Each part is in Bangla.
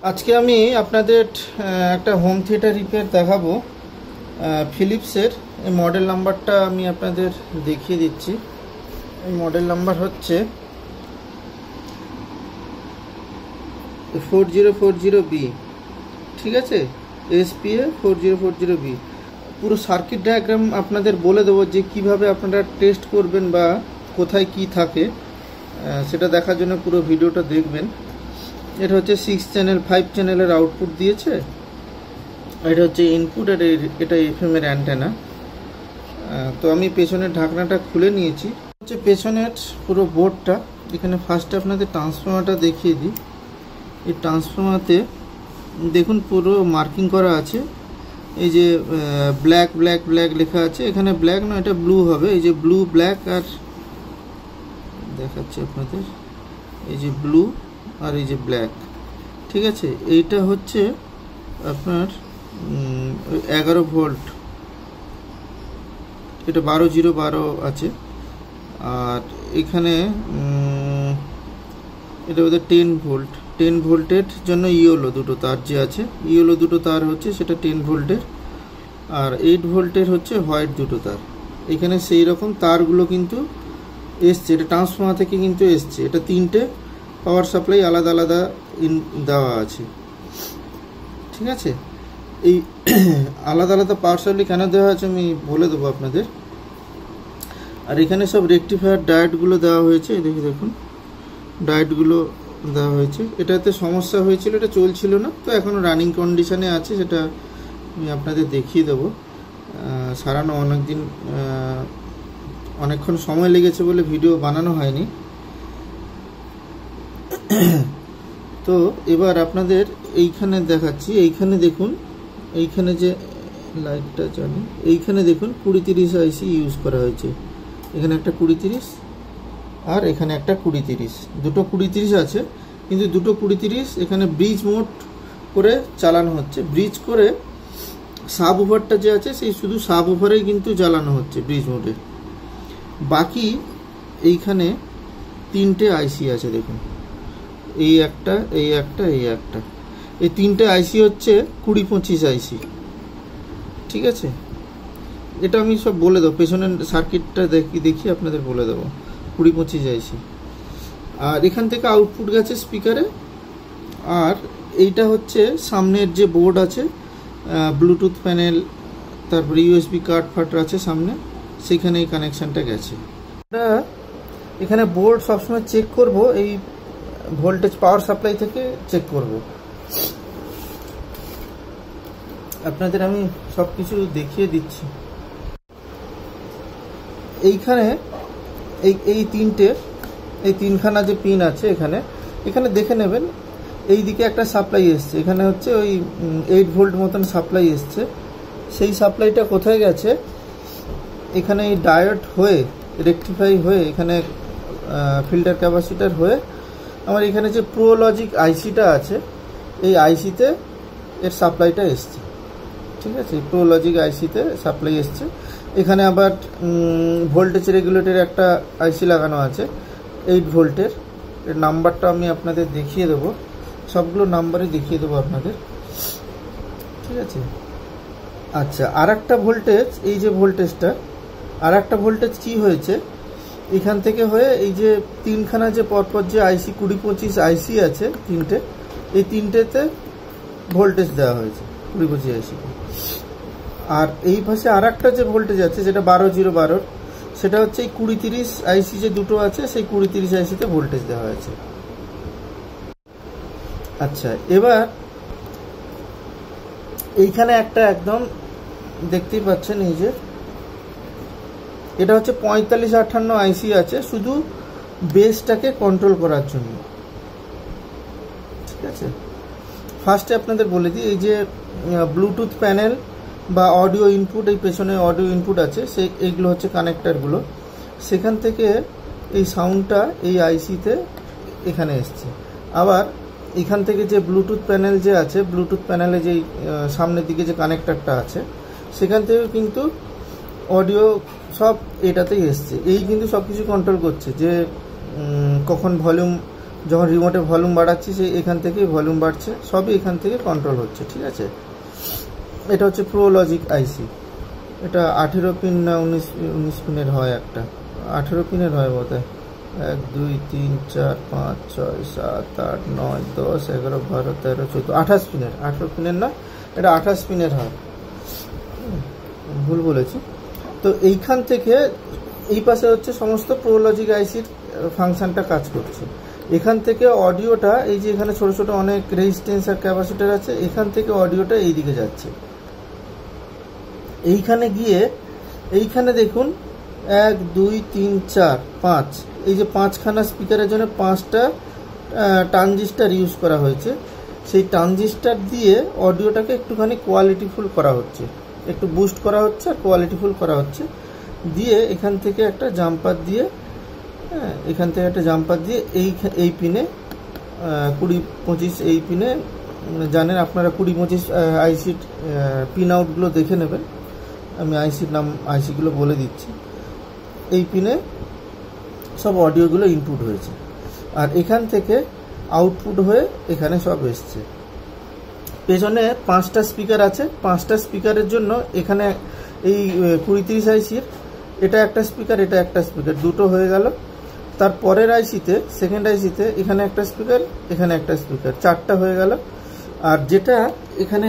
আজকে আমি আপনাদের একটা হোম থিয়েটার রিপেয়ার দেখাবো। ফিলিপসের এই মডেল নাম্বারটা আমি আপনাদের দেখিয়ে দিচ্ছি। এই মডেল নাম্বার হচ্ছে 4040B, ঠিক আছে, SPA 4040B। পুরো সার্কিট ডায়াগ্রাম আপনাদের বলে দেবো যে কিভাবে আপনারা টেস্ট করবেন বা কোথায় কি থাকে, সেটা দেখার জন্য পুরো ভিডিওটা দেখবেন। এটা হচ্ছে 6 চ্যানেল 5 চ্যানেলের আউটপুট দিয়েছে, এটা হচ্ছে ইনপুট, আর এটা FM এর অ্যান্টেনা। তো আমি পেছনের ঢাকনাটা খুলে নিয়েছি। হচ্ছে পেছনের পুরো বোর্ডটা। এখানে ফার্স্টে আপনাদের ট্রান্সফর্মারটা দেখিয়ে দিই। এই ট্রান্সফর্মারতে দেখুন পুরো মার্কিং করা আছে। এই যে ব্ল্যাক ব্ল্যাক ব্ল্যাক লেখা আছে, এখানে ব্ল্যাক না, এটা ব্লু হবে। এই যে ব্লু ব্ল্যাক, আর দেখাচ্ছি আপনাদের, এই যে ব্লু আর এই যে ব্ল্যাক, ঠিক আছে। এইটা হচ্ছে আপনার 11 ভোল্ট, এটা 12012 আছে। আর এখানে এটা ওদের 10 ভোল্টের জন্য ইয়েলো দুটো তার যে আছে, ইয়েলো দুটো তার হচ্ছে সেটা 10 ভোল্টের, আর 8 ভোল্টের হচ্ছে হোয়াইট দুটো তার। এখানে সেই রকম তারগুলো কিন্তু এসছে, এটা ট্রান্সফর্মার থেকে কিন্তু এসছে। এটা তিনটে পাওয়ার সাপ্লাই আলাদা আলাদা দেওয়া আছে, ঠিক আছে। এই আলাদা আলাদা পাওয়ার সাপ্লাই কেন দেওয়া আছে আমি বলে দেবো আপনাদের। আর এখানে সব রেকটিফায়ার ডায়োডগুলো দেওয়া হয়েছে, দেখুন ডায়োডগুলো দেওয়া হয়েছে। এটাতে সমস্যা হয়েছিল, এটা চলছিল না, তো এখনও রানিং কন্ডিশনে আছে, সেটা আমি আপনাদের দেখিয়ে দেবো। সারানো অনেকক্ষণ সময় লেগেছে বলে ভিডিও বানানো হয়নি। তো এবার আপনাদের এইখানে দেখাচ্ছি। এইখানে দেখুন, এইখানে যে লাইটটা জ্বলে, এইখানে দেখুন 2030 আইসি ইউজ করা হয়েছে। এখানে একটা 2030 আর এখানে একটা 2030, দুটো 2030 আছে, কিন্তু দুটো 2030 এখানে ব্রিজ মোড করে চালানো হচ্ছে। ব্রিজ করে সাব ওভারটা যে আছে, সেই শুধু সাব ওভারেই কিন্তু জ্বালানো হচ্ছে ব্রিজ মোডে। বাকি এইখানে তিনটে আইসি আছে, দেখুন, এই একটা, এই একটা, এই একটা, এই তিনটে আইসি হচ্ছে 2025 আইসি, ঠিক আছে। এটা আমি সব বলে দেবো, পেছনের সার্কিটটা দেখি আপনাদের বলে দেবো। 2025 আইসি। আর এখান থেকে আউটপুট গেছে স্পিকারে। আর এইটা হচ্ছে সামনের যে বোর্ড আছে, ব্লুটুথ প্যানেল, তারপরে USB কার্ড ফাটার আছে সামনে, সেখানে এই কানেকশানটা গেছে। এটা এখানে বোর্ড সবসময় চেক করব, এই ভোল্টেজ পাওয়ার সাপ্লাই থেকে চেক করব। আপনাদের আমি সব কিছু দেখিয়ে দিচ্ছি। এইখানে এই তিনখানা যে পিন আছে, এখানে দেখে নেবেন। এই দিকে একটা সাপ্লাই এসছে, এখানে হচ্ছে ওই 8 ভোল্ট মতন সাপ্লাই এসছে। সেই সাপ্লাইটা কোথায় গেছে, এখানে এই ডায়োড হয়ে রেকটিফাই হয়ে, এখানে ফিল্টার ক্যাপাসিটার হয়ে আমার এখানে যে প্রো লজিক আইসিটা আছে, এই আইসিতে এর সাপ্লাইটা এসছে, ঠিক আছে। প্রো লজিক আইসিতে সাপ্লাই এসছে। এখানে আবার ভোল্টেজ রেগুলেটর একটা আইসি লাগানো আছে 8 ভোল্টের। এর নাম্বারটা আমি আপনাদের দেখিয়ে দেবো, সবগুলো নাম্বারই দেখিয়ে দেবো আপনাদের, ঠিক আছে। আচ্ছা, আর একটা ভোল্টেজ, এই যে ভোল্টেজটা, আর একটা ভোল্টেজ কী হয়েছে, এখান থেকে হয়ে এই যে তিনখানা যে পরপর যে আইসি 2025 আইসি আছে তিনটে, এই তিনটেতে ভোল্টেজ দেওয়া হয়েছে 2025 আইসি। আর এই পাশে আর একটা যে ভোল্টেজ আছে, যেটা 12012, সেটা হচ্ছে এই 2030 আইসি যে দুটো আছে, সেই 2030 আইসিতে ভোল্টেজ দেওয়া হয়েছে। আচ্ছা, এবার এইখানে একটা একদম দেখতেই পাচ্ছেন, এই যে এটা হচ্ছে 4558 আইসি আছে, শুধু বেসটাকে কন্ট্রোল করার জন্য, ঠিক আছে। ফার্স্টে আপনাদের বলে দিই, এই যে ব্লুটুথ প্যানেল বা অডিও ইনপুট, এই পেছনে অডিও ইনপুট আছে, এইগুলো হচ্ছে কানেক্টারগুলো। সেখান থেকে এই সাউন্ডটা এই আইসিতে এখানে এসছে। আবার এখান থেকে যে ব্লুটুথ প্যানেল যে আছে, ব্লুটুথ প্যানেলে যেই সামনের দিকে যে কানেক্টারটা আছে, সেখান থেকে কিন্তু অডিও সব এটাতেই এসছে। এই কিন্তু সব কিছু কন্ট্রোল করছে, যে কখন ভলিউম যখন রিমোটে ভলিউম বাড়াচ্ছি সেই এখান থেকেই ভলিউম বাড়ছে, সবই এখান থেকে কন্ট্রোল হচ্ছে। ঠিক আছে, এটা হচ্ছে প্রো লজিক আইসি। এটা 18 পিন না 19 পিনের হয়, একটা 18 পিনের হয় বোধ হয়। 1 2 3 4 5 6 7 8 9 10 11 12 13 14 28 পিনের, 18 পিনের না, এটা 28 পিনের হয়, ভুল বলেছি। তো এইখান থেকে এই পাশে হচ্ছে সমস্ত প্রো লজিক আইসির ফাংশনটা কাজ করছে। এখান থেকে অডিওটা, এই যে এখানে ছোট ছোট অনেক রেজিস্ট্যান্স আর ক্যাপাসিটর আছে, এখান থেকে অডিওটা এই দিকে যাচ্ছে। এইখানে গিয়ে এইখানে দেখুন 1 2 3 4 5, এই যে 5খানা স্পিকারের জন্য 5টা ট্রানজিস্টার ইউজ করা হয়েছে। সেই ট্রানজিস্টার দিয়ে অডিওটাকে একটুখানি কোয়ালিটিফুল করা হচ্ছে, একটু বুস্ট করা হচ্ছে আর কোয়ালিটিফুল করা হচ্ছে। দিয়ে এখান থেকে একটা জাম্পার দিয়ে, হ্যাঁ, এখান থেকে একটা জাম্পার দিয়ে এই পিনে 20-25 এই পিনে, জানেন আপনারা 20-25 আইসির পিন আউটগুলো দেখে নেবেন, আমি আইসির নাম আইসিগুলো বলে দিচ্ছি। এই পিনে সব অডিওগুলো ইনপুট হয়েছে আর এখান থেকে আউটপুট হয়ে এখানে সব এসছে। পেছনে 5টা স্পিকার আছে, 5টা স্পিকারের জন্য এখানে এই 20-30 আইসির এটা একটা স্পিকার, এটা একটা স্পিকার, দুটো হয়ে গেল। তারপরের আইসিতে, সেকেন্ড আইসিতে এখানে একটা স্পিকার, এখানে একটা স্পিকার, 4টা হয়ে গেল। আর যেটা এখানে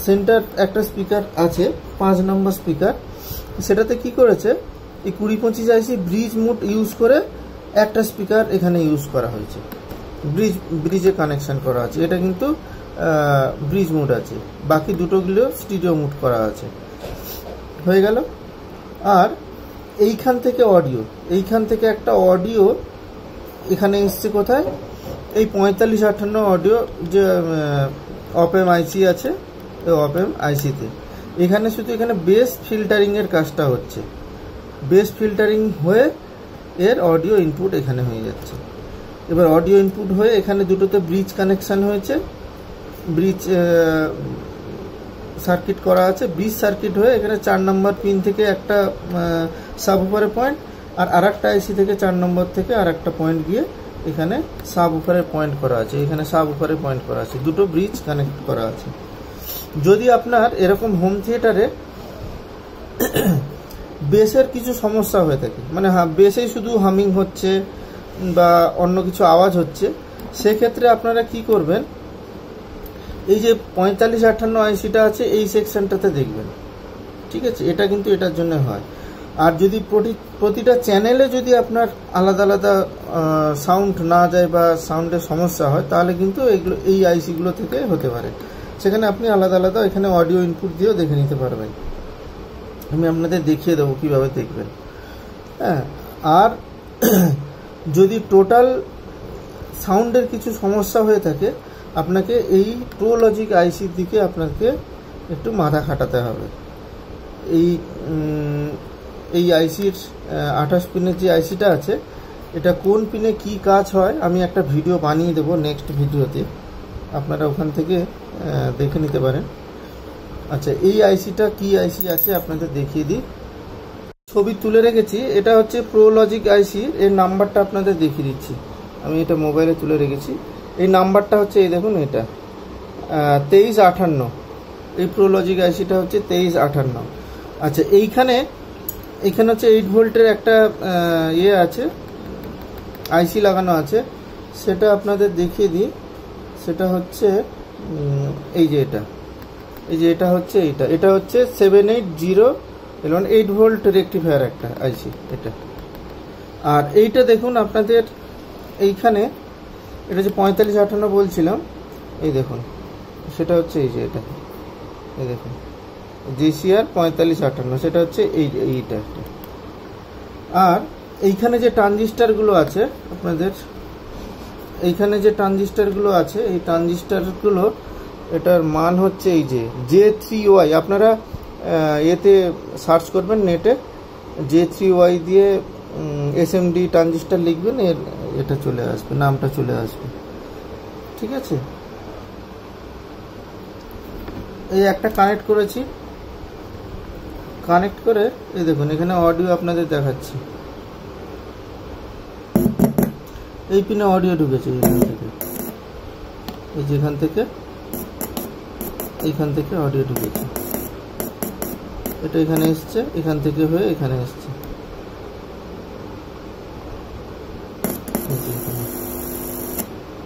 সেন্টার একটা স্পিকার আছে, 5 নম্বর স্পিকার, সেটাতে কি করেছে, এই 20-25 আইসি ব্রিজ মোড ইউজ করে একটা স্পিকার এখানে ইউজ করা হয়েছে, ব্রিজে কানেকশন করা আছে। এটা কিন্তু ব্রিজ মোড আছে, বাকি দুটোগুলো স্টিরিও মোড করা আছে, হয়ে গেল। আর এইখান থেকে অডিও, এইখান থেকে একটা অডিও এখানে এসছে কোথায়, এই 4558 অডিও যে অপএম আইসি আছে, অপএম আইসিতে এখানে শুধু এখানে বেস ফিল্টারিং এর কাজটা হচ্ছে। বেস ফিল্টারিং হয়ে এর অডিও ইনপুট এখানে হয়ে যাচ্ছে। এবার অডিও ইনপুট হয়ে এখানে দুটোতে ব্রিজ কানেকশন হয়েছে, ব্রিজ সার্কিট করা আছে, ব্রিজ সার্কিট হয়ে এখানে 4 নম্বর পিন থেকে একটা সাবউফারের পয়েন্ট, আর আরেকটা আইসি থেকে 4 নম্বর থেকে আরেকটা পয়েন্ট গিয়ে এখানে সাবউফারের পয়েন্ট করা আছে, এখানে সাবউফারের পয়েন্ট করা আছে, দুটো ব্রিজ কানেক্ট করা আছে। যদি আপনার এরকম হোম থিয়েটারে বেসের কিছু সমস্যা হয়ে থাকে, মানে বেসেই শুধু হামিং হচ্ছে বা অন্য কিছু আওয়াজ হচ্ছে, সেক্ষেত্রে আপনারা কি করবেন, এই যে 4558 আইসিটা আছে এই সেকশনটাতে দেখবেন। ঠিক আছে, এটা কিন্তু এটার জন্য হয়। আর যদি প্রতিটা চ্যানেলে যদি আপনার আলাদা আলাদা সাউন্ড না যায় বা সাউন্ডের সমস্যা হয়, তাহলে কিন্তু এগুলো এই আইসিগুলো থেকে হতে পারে। সেখানে আপনি আলাদা আলাদা এখানে অডিও ইনপুট দিয়েও দেখে নিতে পারবেন। আমি আপনাদের দেখিয়ে দেবো কীভাবে দেখবেন। হ্যাঁ, আর যদি টোটাল সাউন্ডের কিছু সমস্যা হয়ে থাকে, আপনাকে এই প্রো লজিক আইসির দিকে আপনাকে একটু মাথা খাটাতে হবে। এই আইসির 28 পিনের যে আইসিটা আছে, এটা কোন পিনে কি কাজ হয় আমি একটা ভিডিও বানিয়ে দেবো নেক্সট ভিডিওতে, আপনারা ওখান থেকে দেখে নিতে পারেন। আচ্ছা, এই আইসিটা কি আইসি আছে আপনাদের দেখিয়ে দিই, ছবি তুলে রেখেছি। এটা হচ্ছে প্রো লজিক আইসি, এর নাম্বারটা আপনাদের দেখিয়ে দিচ্ছি, আমি এটা মোবাইলে তুলে রেখেছি। এই নাম্বারটা হচ্ছে, এই দেখুন, এটা 2358, এই প্রো লজিক আইসিটা হচ্ছে 2358। আচ্ছা, এইখানে হচ্ছে 8 ভোল্টের একটা ইয়ে আছে, আইসি লাগানো আছে, সেটা আপনাদের দেখিয়ে দিই। সেটা হচ্ছে এই যে এটা হচ্ছে এটা হচ্ছে 78011 8 ভোল্ট রেকটিফায়ার একটা আইসি এটা। আর এইটা দেখুন আপনাদের এইখানে, এটা যে 4558 বলছিলাম, এই দেখুন, সেটা হচ্ছে এই যে এটা, এই দেখুন জিসিআর 4558, সেটা হচ্ছে এইটা। আর এইখানে যে ট্রানজিস্টারগুলো আছে আপনাদের, এইখানে যে ট্রানজিস্টারগুলো আছে, এই ট্রানজিস্টারগুলো এটার মান হচ্ছে এই যে J3Y, আপনারা এতে সার্চ করবেন নেটে, J3Y দিয়ে SMD ট্রানজিস্টার লিখবেন, এটা চলে আসবে, নামটা চলে আসবে। ঠিক আছে, এই একটা কানেক্ট করেছি, কানেক্ট করে এই দেখুন এখানে অডিও আপনাদের দেখাচ্ছি, এই পিনে অডিও ঢুকেছে এখান থেকে, এই যেখান থেকে এইখান থেকে অডিও ঢুকেছে, এটা এখানে এসছে, এখান থেকে হয়ে এখানে এসছে,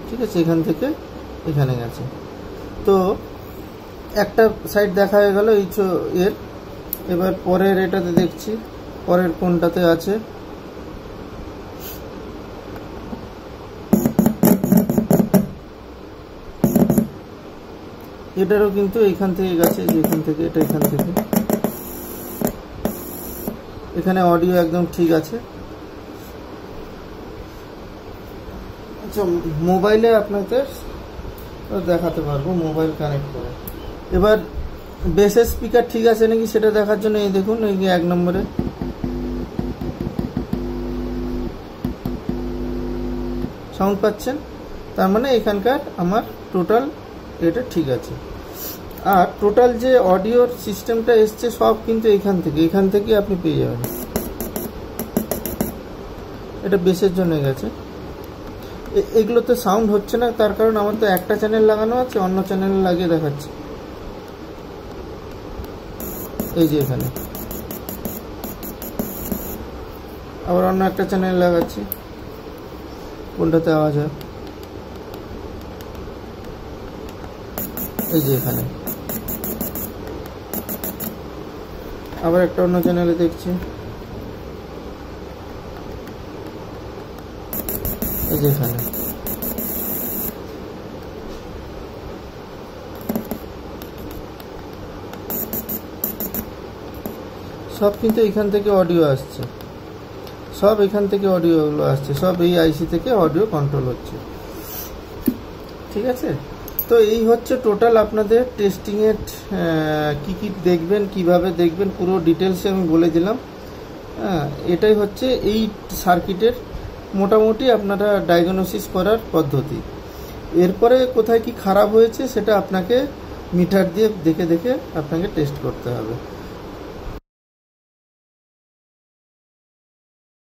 ঠিক আছে, এখান থেকে এখানে গেছে। তো একটা সাইড দেখা হয়ে গেল এই এর। এবার পরের এটাতে দেখছি পরের কোনটাতে আছে। এটারও কিন্তু এইখান থেকে গেছে, যে এখান থেকে, এটা এখান থেকে, এখানে অডিও একদম ঠিক আছে। আচ্ছা, মোবাইলে আপনাদের দেখাতে পারবো মোবাইল কানেক্ট করে। এবার বেসের স্পিকার ঠিক আছে নাকি সেটা দেখার জন্য এই দেখুন, এই 1 নম্বরে সাউন্ড পাচ্ছেন, তার মানে এখানকার আমার টোটাল এটা ঠিক আছে। আর টোটাল যে অডিওর সিস্টেমটা এসছে সব কিন্তু এখান থেকে আপনি পেয়ে যাবেন। এটা বেসের জন্য গেছে। এগুলোতে সাউন্ড হচ্ছে না, তার কারণ আমার তো একটা চ্যানেল লাগানো আছে, অন্য চ্যানেলে লাগিয়ে দেখাচ্ছি। এই যে এখানে আবার অন্য একটা চ্যানেল লাগাচ্ছি, কোনটাতে আওয়াজ হয়, এই যে এখানে আবার একটা অন্য চ্যানেলে দেখছি, এই যে এখানে। সব কিন্তু এখান থেকে অডিও আসছে, সব এখান থেকে অডিওগুলো আসছে, সব এই আইসি থেকে অডিও কন্ট্রোল হচ্ছে, ঠিক আছে। তো এই হচ্ছে টোটাল আপনাদের টেস্টিংয়ের কি কি দেখবেন, কিভাবে দেখবেন, পুরো ডিটেলসে আমি বলে দিলাম। হ্যাঁ, এটাই হচ্ছে এই সার্কিটের মোটামুটি আপনারা ডায়াগনোসিস করার পদ্ধতি। এরপরে কোথায় কি খারাপ হয়েছে সেটা আপনাকে মিটার দিয়ে দেখে আপনাকে টেস্ট করতে হবে।